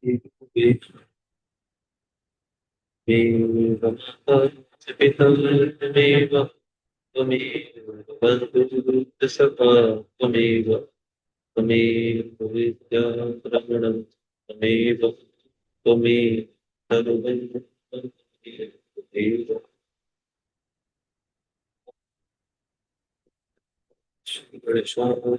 पितमेव त्वमेव बन्धुः सखा त्वमेव त्वमेव विद्यारमणं त्वमेव त्वमेव सर्वं त्वमेव श्री गणेशाय।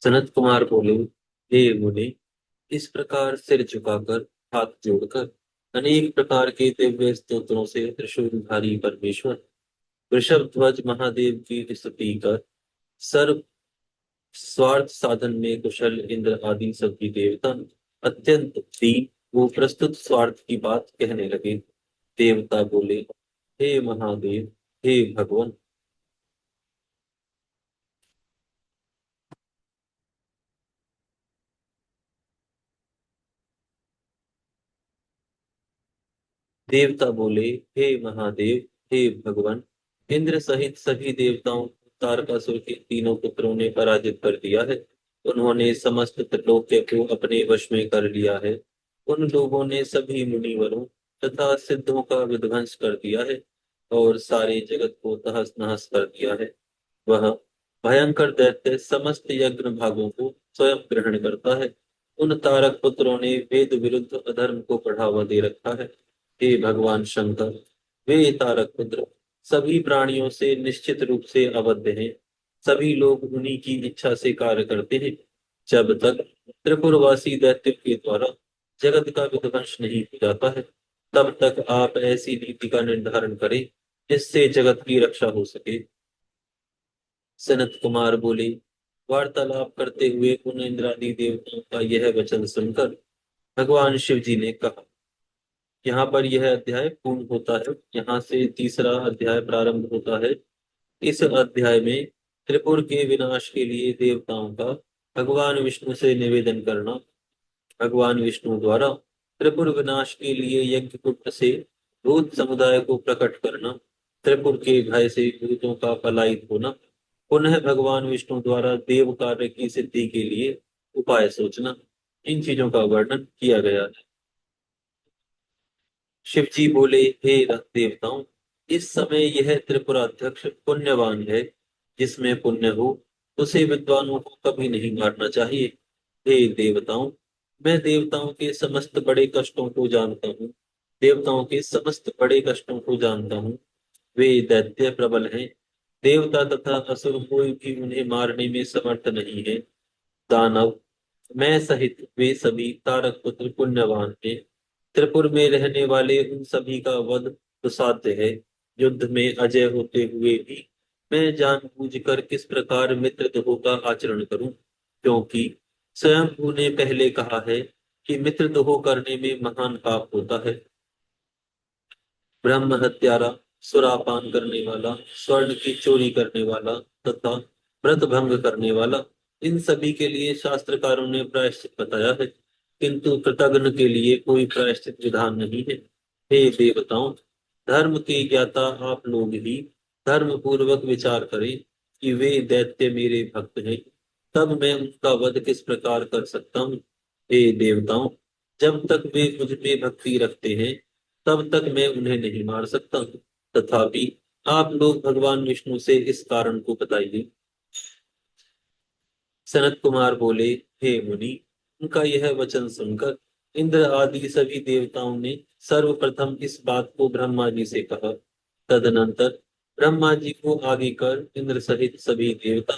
सनत कुमार बोले, हे मुनि, इस प्रकार सिर झुकाकर हाथ जोड़कर अनेक प्रकार के दिव्य स्तोत्रों से त्रिशूलधारी परमेश्वर वृषभ ध्वज महादेव की स्तुति कर सर्व स्वार्थ साधन में कुशल इंद्र आदि सभी देवता अत्यंत दीन वो प्रस्तुत स्वार्थ की बात कहने लगे। देवता बोले, हे महादेव, हे भगवान। देवता बोले, हे महादेव, हे भगवान। इंद्र सहित सभी देवताओं को तारकासुर के तीनों पुत्रों ने पराजित कर दिया है। उन्होंने समस्त त्रिलोक्य को अपने वश में कर लिया है। उन लोगों ने सभी मुनिवरों तथा सिद्धों का विध्वंस कर दिया है और सारे जगत को तहस नहस कर दिया है। वह भयंकर दैत्य समस्त यज्ञ भागों को स्वयं ग्रहण करता है। उन तारक पुत्रों ने वेद विरुद्ध अधर्म को बढ़ावा दे रखा है। हे भगवान शंकर, वे तारक पुत्र सभी प्राणियों से निश्चित रूप से अवध्य हैं। सभी लोग उन्हीं की इच्छा से कार्य करते हैं। जब तक त्रिपुरवासी दैत्य के द्वारा जगत का विध्वंस नहीं हो जाता है, तब तक आप ऐसी नीति का निर्धारण करें जिससे जगत की रक्षा हो सके। सनत कुमार बोले, वार्तालाप करते हुए उन इंद्रादि देवताओं का यह वचन सुनकर भगवान शिव जी ने कहा, यहाँ पर यह अध्याय पूर्ण होता है। यहाँ से तीसरा अध्याय प्रारंभ होता है। इस अध्याय में त्रिपुर के विनाश के लिए देवताओं का भगवान विष्णु से निवेदन करना, भगवान विष्णु द्वारा त्रिपुर विनाश के लिए यज्ञ कुंड से भूत समुदाय को प्रकट करना, त्रिपुर के भय से भूतों का पलायित होना, पुनः भगवान विष्णु द्वारा देव कार्य की सिद्धि के लिए उपाय सोचना, इन चीजों का वर्णन किया गया है। शिव जी बोले, हे देवताओं, इस समय यह त्रिपुराध्यक्ष पुण्यवान है। जिसमें पुण्य हो उसे विद्वानों को कभी नहीं मारना चाहिए। हे देवताओं, मैं देवताओं के समस्त बड़े कष्टों को जानता हूँ। देवताओं के समस्त बड़े कष्टों को जानता हूँ। वे दैत्य प्रबल हैं। देवता तथा असुर कोई भी उन्हें मारने में समर्थ नहीं है। दानव, मैं सहित वे सभी तारक पुत्र पुण्यवान हैं। त्रिपुर में रहने वाले उन सभी का वध दुस्साध्य है। युद्ध में अजय होते हुए भी मैं जानबूझकर किस प्रकार मित्रद्रोह का आचरण करूं, क्योंकि स्वयं ने पहले कहा है कि मित्रद्रोह करने में महान पाप होता है। ब्रह्म हत्यारा, सुरापान करने वाला, स्वर्ण की चोरी करने वाला तथा व्रत भंग करने वाला, इन सभी के लिए शास्त्रकारों ने प्रायश्चित बताया है, किंतु कृतघ्न के लिए कोई प्रायश्चित विधान नहीं है। हे देवताओं, धर्म के ज्ञाता आप लोग ही धर्म पूर्वक विचार करें कि वे दैत्य मेरे भक्त हैं, तब मैं उनका वध किस प्रकार कर सकता हूँ। हे देवताओं, जब तक वे मुझ में भक्ति रखते हैं तब तक मैं उन्हें नहीं मार सकता। तथापि आप लोग भगवान विष्णु से इस कारण को बताइए। सनत कुमार बोले, हे मुनि, उनका यह वचन सुनकर इंद्र आदि सभी देवताओं ने सर्वप्रथम इस बात को ब्रह्मा जी से कहा। तदनंतर ब्रह्मा जी को आगे कर इंद्र सहित सभी देवता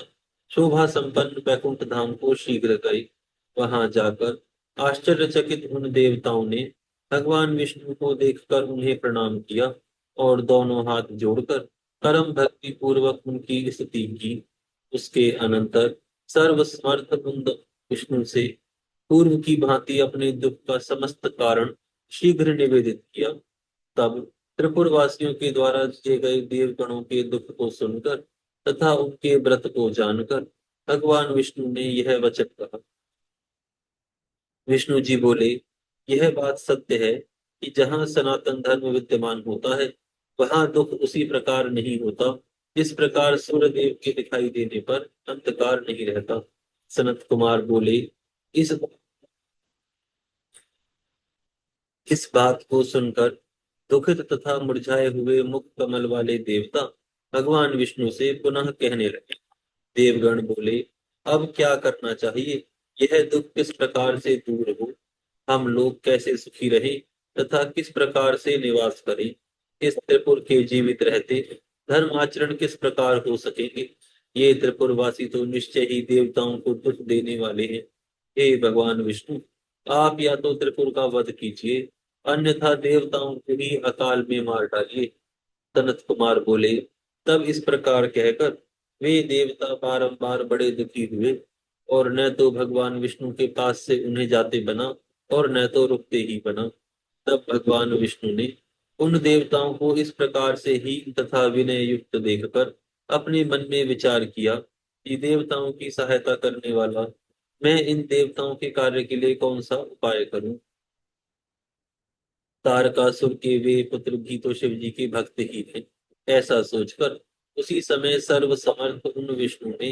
शोभा संपन्न वैकुंठ धाम को शीघ्र गए। वहां जाकर आश्चर्यचकित उन देवताओं ने भगवान विष्णु को देखकर उन्हें प्रणाम किया और दोनों हाथ जोड़कर परम भक्ति पूर्वक उनकी स्तुति की। उसके अनंतर सर्वसमर्थ उन विष्णु से पूर्व की भांति अपने दुख का समस्त कारण शीघ्र निवेदित किया। तब त्रिपुरवासियों के द्वारा किए गए देवगणों के दुख को सुनकर तथा उनके व्रत को जानकर भगवान विष्णु ने यह वचन कहा। विष्णु जी बोले, यह बात सत्य है कि जहाँ सनातन धर्म विद्यमान होता है, वहां दुख उसी प्रकार नहीं होता जिस प्रकार सूर्यदेव के दिखाई देने पर अंधकार नहीं रहता। सनत कुमार बोले, इस इस बात को सुनकर दुखित तथा मुरझाए हुए मुख कमल वाले देवता भगवान विष्णु से पुनः कहने लगे। देवगण बोले, अब क्या करना चाहिए? यह दुख किस प्रकार से दूर हो? हम लोग कैसे सुखी रहें तथा किस प्रकार से निवास करें? इस त्रिपुर के जीवित रहते धर्म आचरण किस प्रकार हो सकेंगे? ये त्रिपुरवासी तो निश्चय ही देवताओं को दुख देने वाले हैं। हे भगवान विष्णु, आप या तो त्रिपुर का वध कीजिए, अन्यथा देवताओं को ही अकाल में मार डालिए। सनत कुमार बोले, तब इस प्रकार कहकर वे देवता बारंबार बड़े दुखी हुए और न तो भगवान विष्णु के पास से उन्हें जाते बना और न तो रुकते ही बना। तब भगवान विष्णु ने उन देवताओं को इस प्रकार से ही तथा विनय युक्त देखकर अपने मन में विचार किया कि देवताओं की सहायता करने वाला मैं इन देवताओं के कार्य के लिए कौन सा उपाय करूं। तारकासुर के वे पुत्र भी तो शिव जी के भक्त ही थे। ऐसा सोचकर उसी समय सर्व समर्थ उन विष्णु ने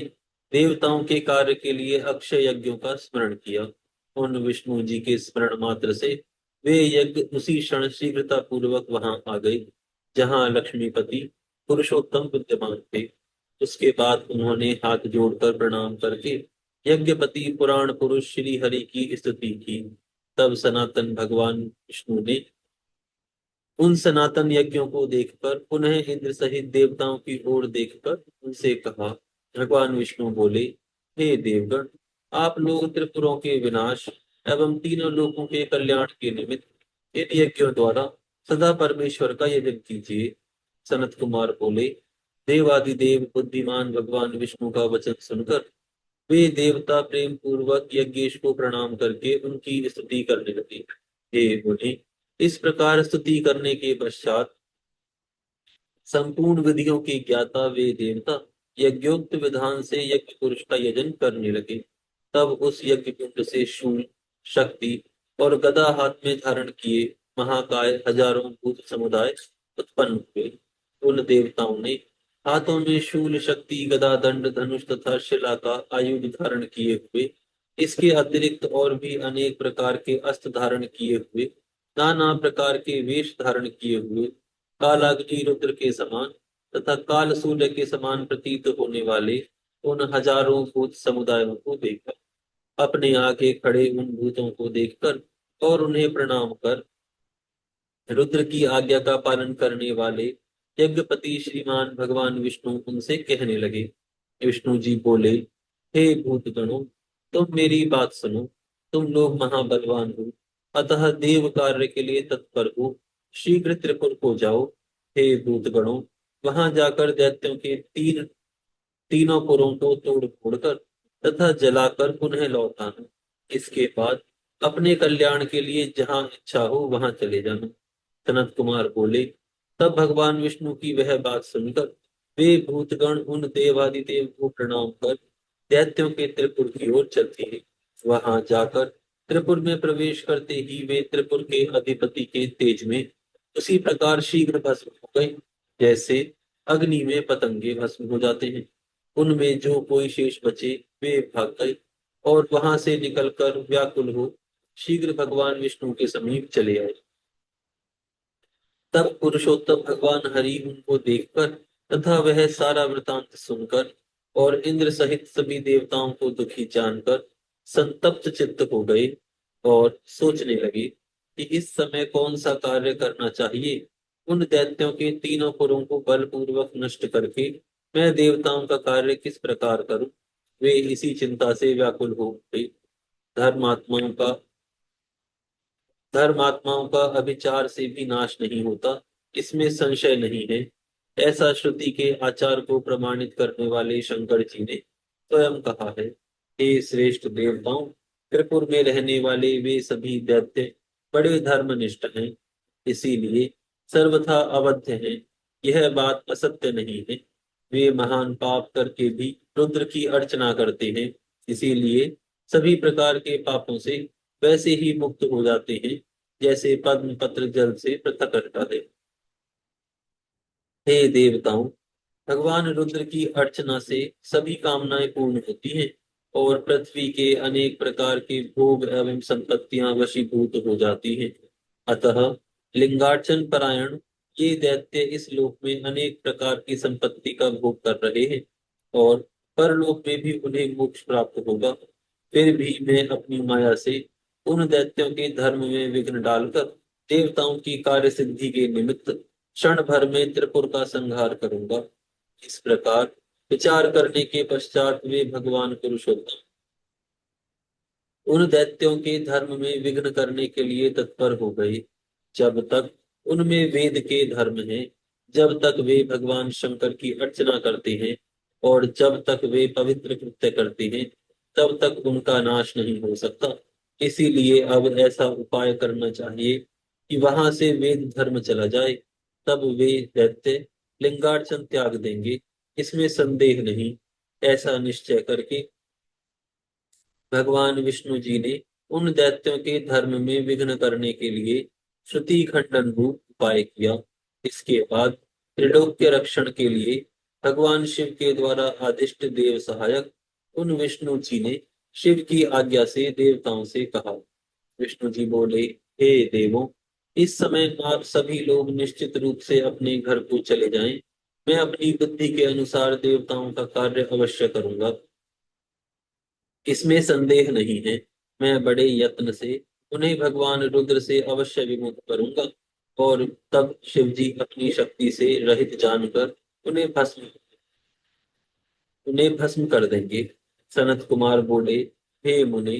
देवताओं के कार्य के लिए अक्षय यज्ञों का स्मरण किया। उन विष्णु जी के स्मरण मात्र से वे यज्ञ उसी क्षण शीघ्रता पूर्वक वहां आ गए जहां लक्ष्मीपति पुरुषोत्तम विद्यमान थे। उसके बाद उन्होंने हाथ जोड़कर प्रणाम करके यज्ञपति पुराण पुरुष श्री हरि की स्तुति की। तब सनातन भगवान विष्णु ने उन सनातन यज्ञों को देखकर पुनः इंद्र सहित देवताओं की ओर देखकर उनसे कहा। भगवान विष्णु बोले, हे देवगण, आप लोग त्रिपुरों के विनाश एवं तीनों लोकों के कल्याण के निमित्त इन यज्ञों द्वारा सदा परमेश्वर का यजन कीजिए। सनत कुमार बोले, देवादिदेव बुद्धिमान भगवान विष्णु का वचन सुनकर वे देवता प्रेम पूर्वक यज्ञेश को प्रणाम करके उनकी स्तुति करने लगे। हे मुनि, इस प्रकार स्तुति करने के पश्चात संपूर्ण विधियों के ज्ञाता वे देवता यज्ञोक्त विधान से यज्ञ पुरुष का यजन करने लगे। तब उस यज्ञ कुंड से शूल, शक्ति और गदा हाथ में धारण किए महाकाय हजारों भूत समुदाय उत्पन्न हुए। उन देवताओं ने हाथों में शूल, शक्ति, गदा, दंड, धनुष तथा शिला का आयुध धारण किए हुए, इसके अतिरिक्त और भी अनेक प्रकार के अस्त्र धारण किए हुए, नाना प्रकार के वेश धारण किए हुए, कालाग्नि रुद्र के समान तथा काल सूर्य के समान प्रतीत होने वाले उन हजारों भूत समुदायों को देखा। अपने आगे खड़े उन भूतों को देखकर और उन्हें प्रणाम कर रुद्र की आज्ञा का पालन करने वाले यज्ञपति श्रीमान भगवान विष्णु उनसे कहने लगे। विष्णु जी बोले, हे भूतगणों, तुम मेरी बात सुनो। तुम लोग महाबलवान हो, अतः देव कार्य के लिए तत्पर हो। शीघ्र त्रिपुर को जाओ। हे भूतगणों, वहां जाकर दैत्यों के तीनों पुरों को तोड़ फोड़कर तथा जलाकर पुनः लौट आना। इसके बाद अपने कल्याण के लिए जहां इच्छा हो वहां चले जाना। सनत कुमार बोले, तब भगवान विष्णु की वह बात सुनकर वे भूतगण उन देवादिदेव को प्रणाम कर दैत्यों के त्रिपुर की ओर चलते हैं। वहां जाकर त्रिपुर में प्रवेश करते ही वे त्रिपुर के अधिपति के तेज में उसी प्रकार शीघ्र भस्म हो गए जैसे अग्नि में पतंगे भस्म हो जाते हैं। उनमें जो कोई शेष बचे वे भाग गए और वहां से निकलकर व्याकुल हो शीघ्र भगवान विष्णु के समीप चले आए। तब पुरुषोत्तम भगवान हरि उनको देखकर तथा वह सारा वृतांत सुनकर और इंद्र सहित सभी देवताओं को दुखी जानकर संतप्त चित्त हो गए और सोचने लगे कि इस समय कौन सा कार्य करना चाहिए। उन दैत्यों के तीनों पुरों को बलपूर्वक नष्ट करके मैं देवताओं का कार्य किस प्रकार करूं। वे इसी चिंता से व्याकुल हो गए। धर्मात्माओं का धर्मात्माओं का अभिचार से भी नाश नहीं होता, इसमें संशय नहीं है। ऐसा श्रुति के आचार को प्रमाणित करने वाले शंकर जी ने स्वयं कहा है। हे श्रेष्ठ देवताओं, त्रिपुर में रहने वाले वे सभी दैत्य बड़े धर्मनिष्ठ हैं, इसीलिए सर्वथा अवध्य हैं। यह बात असत्य नहीं है। वे महान पाप करके भी रुद्र की अर्चना करते हैं, इसीलिए सभी प्रकार के पापों से वैसे ही मुक्त हो जाते हैं, जैसे पद्म पत्र जल से पृथक रहता है। हे देवताओं, भगवान रुद्र की अर्चना से सभी कामनाएं पूर्ण होती हैं और पृथ्वी के अनेक प्रकार के भोग एवं संपत्तियां वशीभूत हो जाती हैं। अतः लिंगार्चन परायण ये दैत्य इस लोक में अनेक प्रकार की संपत्ति का भोग कर रहे हैं और परलोक में भी उन्हें मोक्ष प्राप्त होगा। फिर भी मैं अपनी माया से उन दैत्यों के धर्म में विघ्न डालकर देवताओं की कार्य सिद्धि के निमित्त क्षण भर में त्रिपुर का संहार करूंगा। इस प्रकार विचार करने के पश्चात वे भगवान पुरुषोत्तम उन दैत्यों के धर्म में विघ्न करने के लिए तत्पर हो गए। जब तक उनमें वेद के धर्म हैं, जब तक वे भगवान शंकर की अर्चना करते हैं और जब तक वे पवित्र कृत्य करते हैं, तब तक उनका नाश नहीं हो सकता। इसीलिए अब ऐसा उपाय करना चाहिए कि वहां से वेद धर्म चला जाए। तब वे दैत्य लिंगार्चन त्याग देंगे, इसमें संदेह नहीं। ऐसा निश्चय करके भगवान विष्णु जी ने उन दैत्यों के धर्म में विघ्न करने के लिए श्रुति खंडन रूप उपाय किया। इसके बाद त्रिलोक्य रक्षण के लिए भगवान शिव के द्वारा आदिष्ट देव सहायक उन विष्णु जी ने शिव की आज्ञा से देवताओं से कहा। विष्णु जी बोले, हे देवों, इस समय आप सभी लोग निश्चित रूप से अपने घर को चले जाएं। मैं अपनी बुद्धि के अनुसार देवताओं का कार्य अवश्य करूंगा, इसमें संदेह नहीं है। मैं बड़े यत्न से उन्हें भगवान रुद्र से अवश्य विमुक्त करूंगा और तब शिव जी अपनी शक्ति से रहित जानकर उन्हें भस्म उन्हें भस्म कर देंगे। सनत कुमार बोले, हे मुने,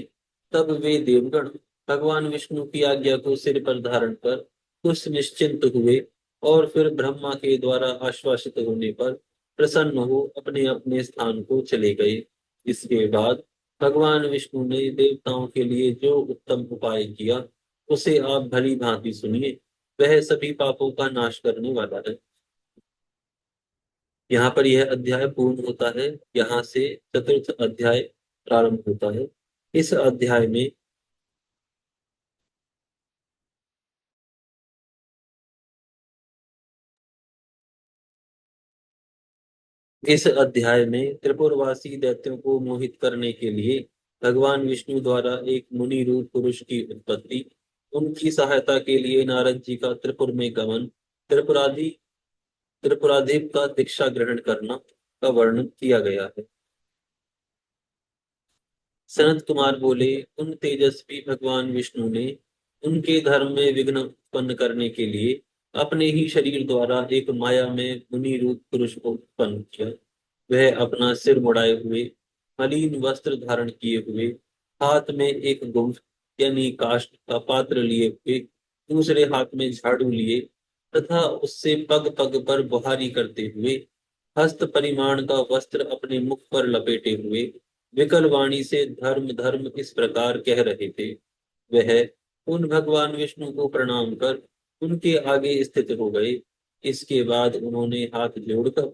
तब वे देवगण भगवान विष्णु की आज्ञा को सिर पर धारण कर कुछ निश्चिंत हुए और फिर ब्रह्मा के द्वारा आश्वासित होने पर प्रसन्न हो अपने अपने स्थान को चले गए। इसके बाद भगवान विष्णु ने देवताओं के लिए जो उत्तम उपाय किया, उसे आप भली भांति सुनिए। वह सभी पापों का नाश करने वाला है। यहाँ पर यह अध्याय पूर्ण होता है। यहाँ से चतुर्थ अध्याय प्रारंभ होता है। इस अध्याय में इस अध्याय में त्रिपुरवासी दैत्यों को मोहित करने के लिए भगवान विष्णु द्वारा एक मुनि रूप पुरुष की उत्पत्ति, उनकी सहायता के लिए नारद जी का त्रिपुर में गमन, त्रिपुरादि त्रिपुराधिप का दीक्षा ग्रहण करना का वर्णन किया गया है। सनत कुमार बोले, उन तेजस्वी भगवान विष्णु ने उनके धर्म में विघ्न उत्पन्न करने के लिए अपने ही शरीर द्वारा एक माया में मुनि रूप पुरुष को उत्पन्न किया। वह अपना सिर मुड़ाए हुए, मलिन वस्त्र धारण किए हुए, हाथ में एक गुम्फ यानी काष्ठ का पात्र लिए हुए, दूसरे हाथ में झाड़ू लिए तथा उससे पग पग पर बुहारी करते हुए, हस्त परिमाण का वस्त्र अपने मुख पर लपेटे हुए, विकल वाणी से धर्म धर्म इस प्रकार कह रहे थे। वह उन भगवान विष्णु को प्रणाम कर उनके आगे स्थित हो गए। इसके बाद उन्होंने हाथ जोड़कर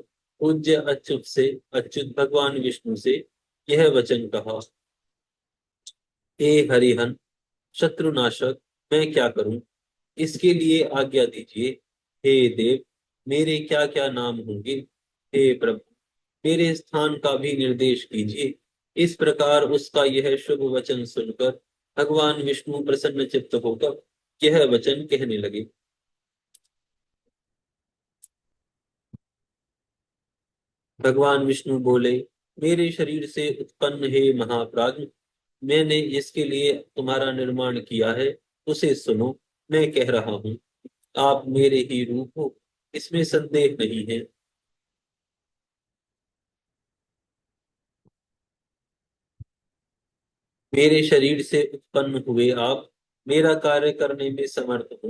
पूज्य अच्युत भगवान विष्णु से यह वचन कहा, हे हरिहन, शत्रुनाशक, मैं क्या करूं? इसके लिए आज्ञा दीजिए। हे देव, मेरे क्या क्या नाम होंगे? हे प्रभु, मेरे स्थान का भी निर्देश कीजिए। इस प्रकार उसका यह शुभ वचन सुनकर भगवान विष्णु प्रसन्न चित्त होकर यह वचन कहने लगे। भगवान विष्णु बोले, मेरे शरीर से उत्पन्न हे महाप्राज्ञ, मैंने जिसके लिए तुम्हारा निर्माण किया है उसे सुनो। मैं कह रहा हूँ, आप मेरे ही रूप हो, इसमें संदेह नहीं है। मेरे शरीर से उत्पन्न हुए आप मेरा कार्य करने में समर्थ हो,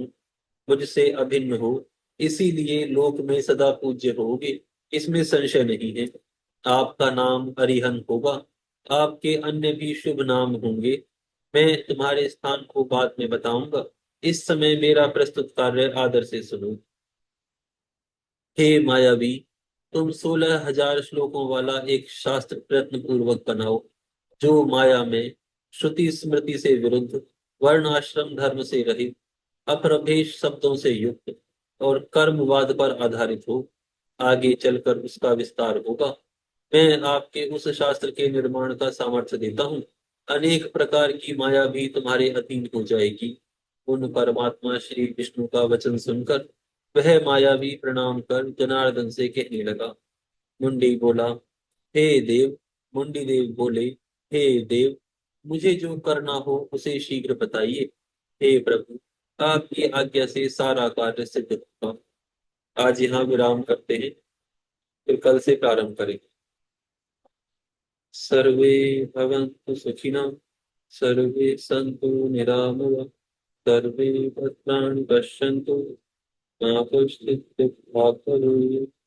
मुझसे अभिन्न हो, इसीलिए लोक में सदा पूज्य होगे, इसमें संशय नहीं है। आपका नाम अरिहंत होगा। आपके अन्य भी शुभ नाम होंगे। मैं तुम्हारे स्थान को बाद में बताऊंगा। इस समय मेरा प्रस्तुत कार्य आदर से सुनो। हे मायावी, तुम 16,000 श्लोकों वाला एक शास्त्र प्रयत्न पूर्वक बनाओ, जो माया में श्रुति स्मृति से विरुद्ध वर्ण आश्रम धर्म से रहित, अप्रभेश शब्दों से युक्त और कर्मवाद पर आधारित हो। आगे चलकर उसका विस्तार होगा। मैं आपके उस शास्त्र के निर्माण का सामर्थ्य देता हूँ। अनेक प्रकार की माया भी तुम्हारे अधीन हो जाएगी। उन परमात्मा श्री विष्णु का वचन सुनकर वह मायावी प्रणाम कर जनार्दन से कहने लगा। मुंडी बोला, हे देव। मुंडी देव बोले, हे देव, मुझे जो करना हो उसे शीघ्र बताइए। हे प्रभु, आपकी आज्ञा से सारा कार्य सिद्ध होगा। आज यहाँ विराम करते हैं, फिर कल से प्रारंभ करेंगे। सर्वे भवन्तु सुखिनः, सर्वे सन्तु निरामया, सर्वे भद्राणि पश्यन्तु, मा कश्चित् दुःखात् भवेत्।